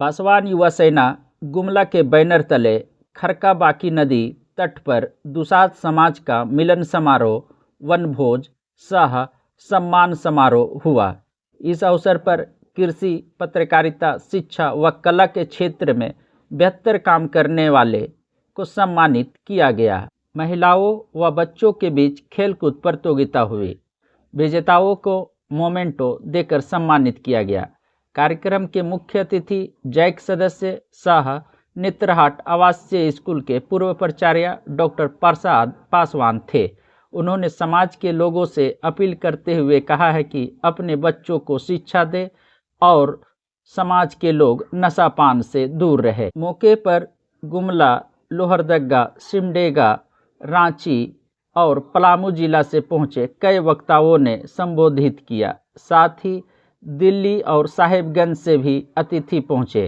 पासवान युवा सेना गुमला के बैनर तले खरका बाकी नदी तट पर दुसाध समाज का मिलन समारोह वनभोज सह सम्मान समारोह हुआ। इस अवसर पर कृषि, पत्रकारिता, शिक्षा व कला के क्षेत्र में बेहतर काम करने वाले को सम्मानित किया गया। महिलाओं व बच्चों के बीच खेलकूद प्रतियोगिता हुई। विजेताओं को मोमेंटो देकर सम्मानित किया गया। कार्यक्रम के मुख्य अतिथि जैक सदस्य सह नेत्रहाट आवासीय स्कूल के पूर्व प्राचार्य डॉक्टर प्रसाद पासवान थे। उन्होंने समाज के लोगों से अपील करते हुए कहा है कि अपने बच्चों को शिक्षा दें और समाज के लोग नशापान से दूर रहे। मौके पर गुमला, लोहरदगा, सिमडेगा, रांची और पलामू जिला से पहुंचे कई वक्ताओं ने संबोधित किया। साथ ही दिल्ली और साहिबगंज से भी अतिथि पहुंचे।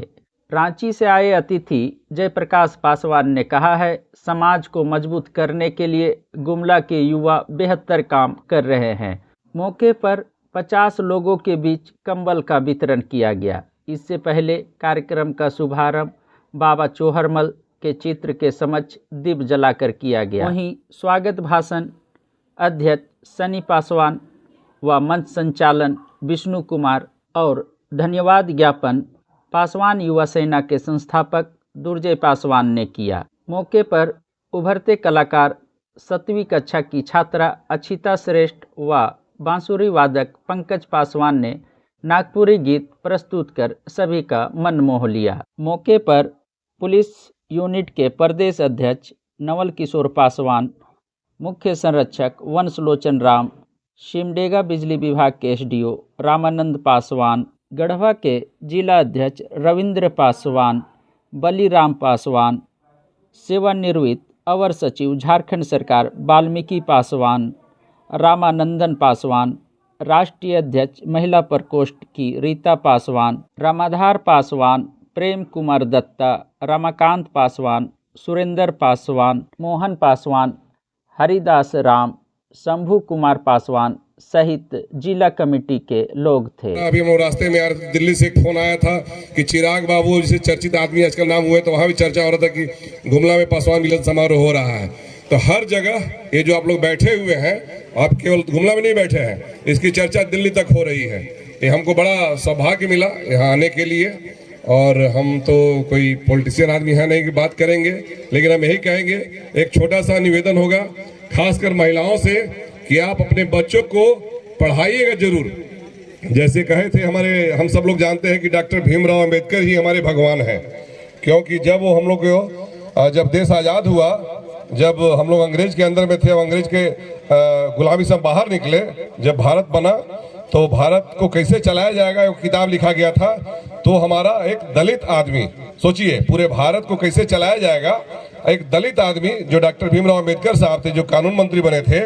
रांची से आए अतिथि जयप्रकाश पासवान ने कहा है, समाज को मजबूत करने के लिए गुमला के युवा बेहतर काम कर रहे हैं। मौके पर 50 लोगों के बीच कंबल का वितरण किया गया। इससे पहले कार्यक्रम का शुभारंभ बाबा चोहरमल के चित्र के समक्ष दीप जलाकर किया गया। वहीं स्वागत भाषण अध्यक्ष सनी पासवान व मंच संचालन विष्णु कुमार और धन्यवाद ज्ञापन पासवान युवा सेना के संस्थापक दुर्जय पासवान ने किया। मौके पर उभरते कलाकार 7वीं कक्षा की छात्रा अक्षिता श्रेष्ठ व बांसुरी वादक पंकज पासवान ने नागपुरी गीत प्रस्तुत कर सभी का मन मोह लिया। मौके पर पुलिस यूनिट के प्रदेश अध्यक्ष नवल किशोर पासवान, मुख्य संरक्षक वंशलोचन राम, सिमडेगा बिजली विभाग के एसडीओ रामानंद पासवान, गढ़वा के जिला अध्यक्ष रविंद्र पासवान, बलीराम पासवान, सेवानिवृत्त अवर सचिव झारखंड सरकार वाल्मीकि पासवान, रामानंदन पासवान, राष्ट्रीय अध्यक्ष महिला प्रकोष्ठ की रीता पासवान, रामाधार पासवान, प्रेम कुमार दत्ता, रमाकांत पासवान, सुरेंद्र पासवान, मोहन पासवान, हरिदास राम, शंभू कुमार पासवान सहित जिला कमेटी के लोग थे। अभी हम रास्ते में यार दिल्ली से एक फोन आया था कि चिराग बाबू जैसे चर्चित आदमी आजकल नाम हुए, तो वहाँ भी चर्चा हो रहा था कि गुमला में पासवान मिलन समारोह हो रहा है। तो हर जगह ये जो आप लोग बैठे हुए हैं, आप केवल गुमला में नहीं बैठे हैं, इसकी चर्चा दिल्ली तक हो रही है। ये हमको बड़ा सौभाग्य मिला यहाँ आने के लिए। और हम तो कोई पॉलिटिशियन आदमी है नहीं कि बात करेंगे, लेकिन हम यही कहेंगे, एक छोटा सा निवेदन होगा खासकर महिलाओं से कि आप अपने बच्चों को पढ़ाइएगा जरूर। जैसे कहे थे हम सब लोग जानते हैं कि डॉक्टर भीमराव अंबेडकर ही हमारे भगवान हैं, क्योंकि जब वो हम लोग को जब देश आज़ाद हुआ, जब हम लोग अंग्रेज के अंदर में थे, अंग्रेज के गुलामी से बाहर निकले, जब भारत बना तो भारत को कैसे चलाया जाएगा एक किताब लिखा गया था। तो हमारा एक दलित आदमी, सोचिए पूरे भारत को कैसे चलाया जाएगा, एक दलित आदमी जो डॉक्टर भीमराव अंबेडकर साहब थे, जो कानून मंत्री बने थे,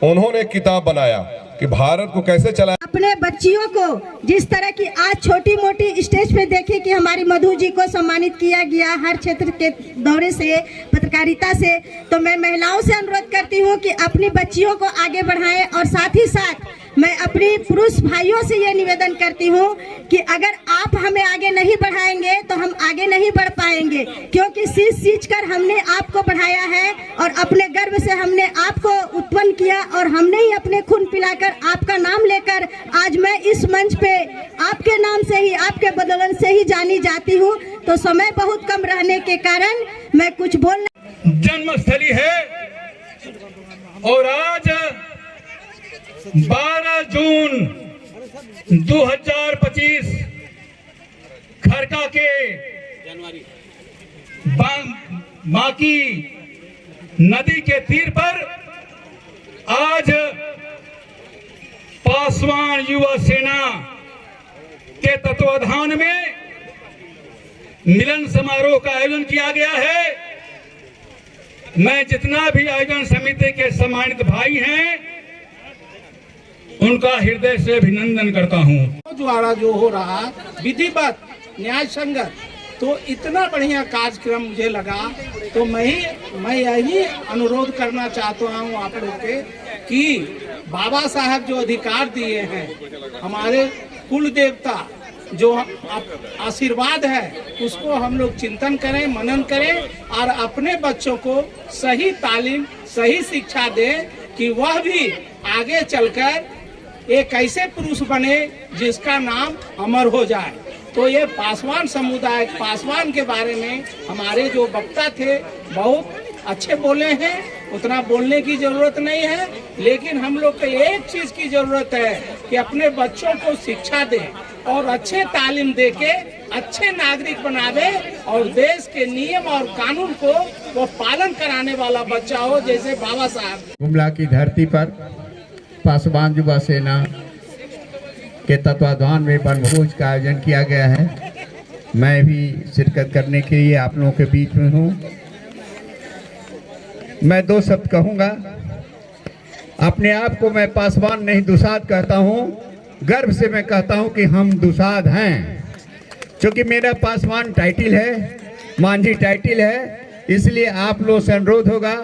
उन्होंने एक किताब बनाया कि भारत को कैसे चलाया। अपने बच्चियों को जिस तरह की आज छोटी मोटी स्टेज पे देखे कि हमारी मधु जी को सम्मानित किया गया हर क्षेत्र के दौरे से, पत्रकारिता से, तो मैं महिलाओं से अनुरोध करती हूँ कि अपनी बच्चियों को आगे बढ़ाएं। और साथ ही साथ मैं अपनी पुरुष भाइयों से ये निवेदन करती हूँ कि अगर आप हमें आगे नहीं बढ़ाएंगे तो हम आगे नहीं बढ़ पाएंगे, क्योंकि सींच कर हमने आपको बढ़ाया है और अपने गर्व से हमने आपको उत्पन्न किया और हमने ही अपने खून पिलाकर आपका नाम लेकर आज मैं इस मंच पे आपके नाम से ही, आपके बदौलत से ही जानी जाती हूँ। तो समय बहुत कम रहने के कारण मैं कुछ जन्मस्थली है और आज 12 जून 2025 खरका के बाकी नदी के तीर पर आज पासवान युवा सेना के तत्वाधान में मिलन समारोह का आयोजन किया गया है। मैं जितना भी आयोजन समिति के सम्मानित भाई हैं उनका हृदय से अभिनंदन करता हूं। द्वारा जो हो रहा विधिवत न्याय संगत, तो इतना बढ़िया कार्यक्रम मुझे लगा। तो मैं यही अनुरोध करना चाहता हूँ आप लोग के कि बाबा साहब जो अधिकार दिए हैं, हमारे कुल देवता जो आशीर्वाद है उसको हम लोग चिंतन करें, मनन करें और अपने बच्चों को सही तालीम, सही शिक्षा दें कि वह भी आगे चलकर एक ऐसे पुरुष बने जिसका नाम अमर हो जाए। तो ये पासवान समुदाय, पासवान के बारे में हमारे जो वक्ता थे बहुत अच्छे बोले हैं, उतना बोलने की जरूरत नहीं है, लेकिन हम लोग को एक चीज की जरूरत है कि अपने बच्चों को शिक्षा दें और अच्छे तालीम दे के अच्छे नागरिक बनावे और देश के नियम और कानून को वो पालन कराने वाला बच्चा हो, जैसे बाबा साहब। गुमला की धरती पर पासवान युवा सेना के तत्वाधान में वनभोज का आयोजन किया गया है। मैं भी शिरकत करने के लिए आप लोगों के बीच में हूँ। मैं दो शब्द कहूँगा। अपने आप को मैं पासवान नहीं दुसाध कहता हूँ। गर्व से मैं कहता हूँ कि हम दुसाध हैं, क्योंकि मेरा पासवान टाइटिल है, मांझी टाइटिल है। इसलिए आप लोगों से अनुरोध होगा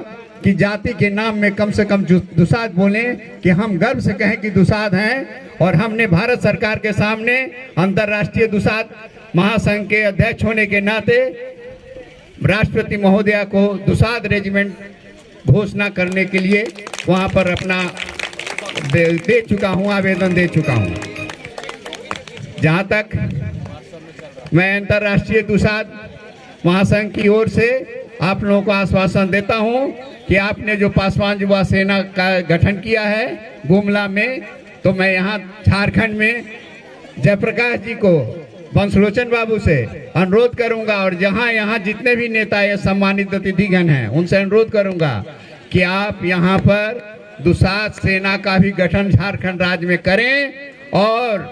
कि जाति के नाम में कम से कम दुसाध बोलें, कि हम गर्व से कहें कि दुसाध हैं। और हमने भारत सरकार के सामने अंतर्राष्ट्रीय दुसाध महासंघ के अध्यक्ष होने के नाते राष्ट्रपति महोदया को दुसाध रेजिमेंट घोषणा करने के लिए वहां पर अपना दे चुका हूं, आवेदन दे चुका हूं। जहां तक मैं अंतर्राष्ट्रीय दुसाध महासंघ की ओर से आप लोगों को आश्वासन देता हूं कि आपने जो पासवान युवा सेना का गठन किया है गुमला में, तो मैं यहाँ झारखंड में जयप्रकाश जी को, वंशलोचन बाबू से अनुरोध करूंगा और जहां यहाँ जितने भी नेता या सम्मानित अतिथिगण हैं उनसे अनुरोध करूंगा कि आप यहाँ पर दुसाध सेना का भी गठन झारखंड राज्य में करें। और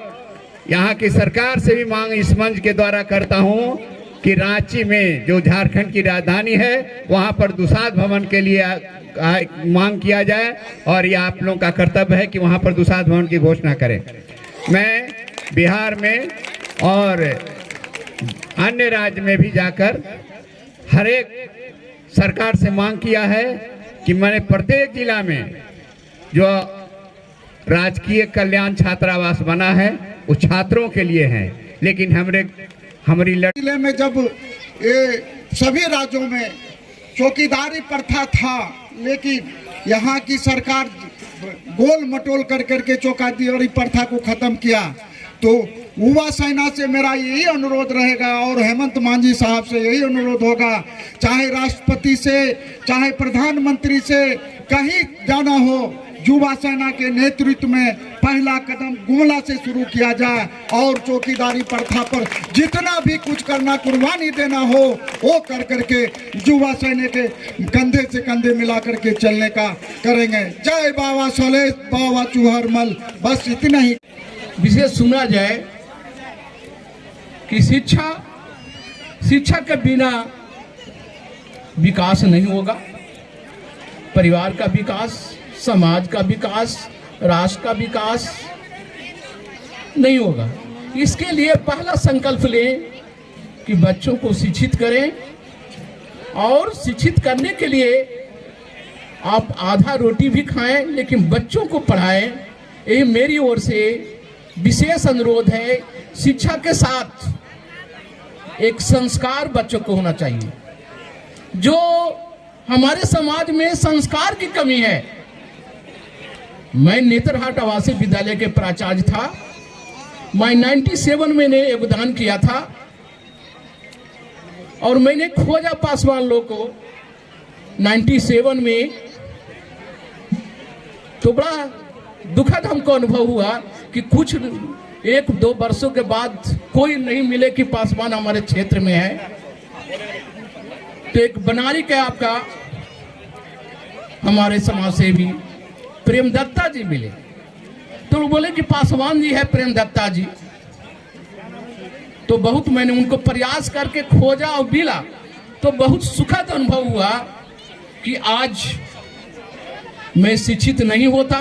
यहाँ की सरकार से भी मांग इस मंच के द्वारा करता हूँ कि रांची में जो झारखंड की राजधानी है वहाँ पर दुसाध भवन के लिए मांग किया जाए और ये आप लोगों का कर्तव्य है कि वहाँ पर दुसाध भवन की घोषणा करें। मैं बिहार में और अन्य राज्य में भी जाकर हर एक सरकार से मांग किया है कि मैंने प्रत्येक जिला में जो राजकीय कल्याण छात्रावास बना है वो छात्रों के लिए है, लेकिन हमारी जिले में जब ये सभी राज्यों में चौकीदारी प्रथा था, लेकिन यहाँ की सरकार गोल मटोल कर करके चौकीदारी प्रथा को खत्म किया। तो युवा सेना से मेरा यही अनुरोध रहेगा और हेमंत मांझी साहब से यही अनुरोध होगा, चाहे राष्ट्रपति से चाहे प्रधानमंत्री से कहीं जाना हो, युवा सेना के नेतृत्व में पहला कदम गुमला से शुरू किया जाए और चौकीदारी प्रथा पर जितना भी कुछ करना, कुर्बानी देना हो वो कर करके युवा सेना के कंधे से कंधे मिला करके चलने का करेंगे। जय बाबा सलेश, बाबा चूहरमल। बस इतना ही विशेष सुना जाए कि शिक्षा के बिना विकास नहीं होगा, परिवार का विकास, समाज का विकास, राष्ट्र का विकास नहीं होगा। इसके लिए पहला संकल्प लें कि बच्चों को शिक्षित करें और शिक्षित करने के लिए आप आधा रोटी भी खाएं लेकिन बच्चों को पढ़ाएं। यही मेरी ओर से विशेष अनुरोध है। शिक्षा के साथ एक संस्कार बच्चों को होना चाहिए। जो हमारे समाज में संस्कार की कमी है। मैं नेतरहाट आवासीय विद्यालय के प्राचार्य था। मैं 97 में ने योगदान किया था और मैंने खोजा पासवान लोग को 97 में, तो बड़ा दुखद हमको अनुभव हुआ कि कुछ 1-2 वर्षों के बाद कोई नहीं मिले कि पासवान हमारे क्षेत्र में है। तो एक बनारी के आपका हमारे समाज सेवी प्रेमदत्ता जी मिले, तो वो बोले कि पासवान जी है प्रेमदत्ता जी। तो बहुत मैंने उनको प्रयास करके खोजा और मिला, तो बहुत सुखद अनुभव हुआ कि आज मैं शिक्षित नहीं होता,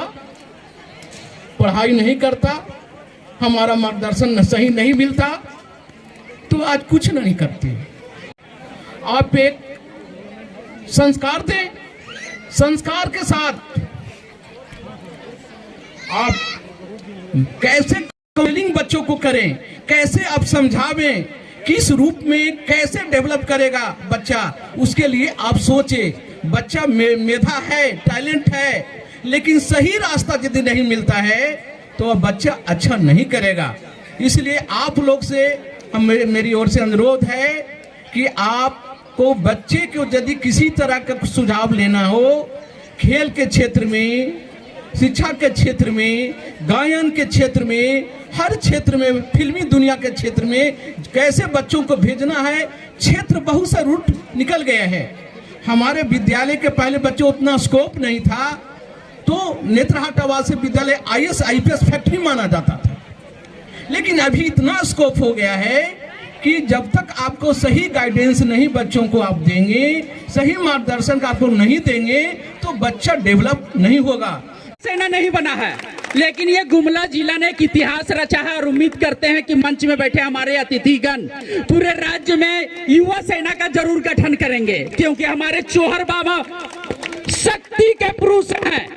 पढ़ाई नहीं करता, हमारा मार्गदर्शन सही नहीं मिलता, तो आज कुछ नहीं करते। आप एक संस्कार दें, संस्कार के साथ आप कैसे काउंसलिंग बच्चों को करें, कैसे आप समझावें, किस रूप में कैसे डेवलप करेगा बच्चा, उसके लिए आप सोचे। बच्चा मेधा है, टैलेंट है, लेकिन सही रास्ता यदि नहीं मिलता है तो वह बच्चा अच्छा नहीं करेगा। इसलिए आप लोग से मेरी ओर से अनुरोध है कि आपको बच्चे को यदि किसी तरह का सुझाव लेना हो, खेल के क्षेत्र में, शिक्षा के क्षेत्र में, गायन के क्षेत्र में, हर क्षेत्र में, फिल्मी दुनिया के क्षेत्र में कैसे बच्चों को भेजना है, क्षेत्र बहुत सा रूट निकल गया है। हमारे विद्यालय के पहले बच्चों उतना स्कोप नहीं था, तो नेत्रहाट आवासीय विद्यालय IAS IPS फैक्ट्री माना जाता था। लेकिन अभी इतना स्कोप हो गया है कि जब तक आपको सही गाइडेंस नहीं बच्चों को आप देंगे, सही मार्गदर्शन आपको नहीं देंगे, तो बच्चा डेवलप नहीं होगा। सेना नहीं बना है, लेकिन ये गुमला जिला ने एक इतिहास रचा है और उम्मीद करते हैं कि मंच में बैठे हमारे अतिथिगण पूरे राज्य में युवा सेना का जरूर गठन करेंगे, क्योंकि हमारे चौहर बाबा शक्ति के पुरुष हैं।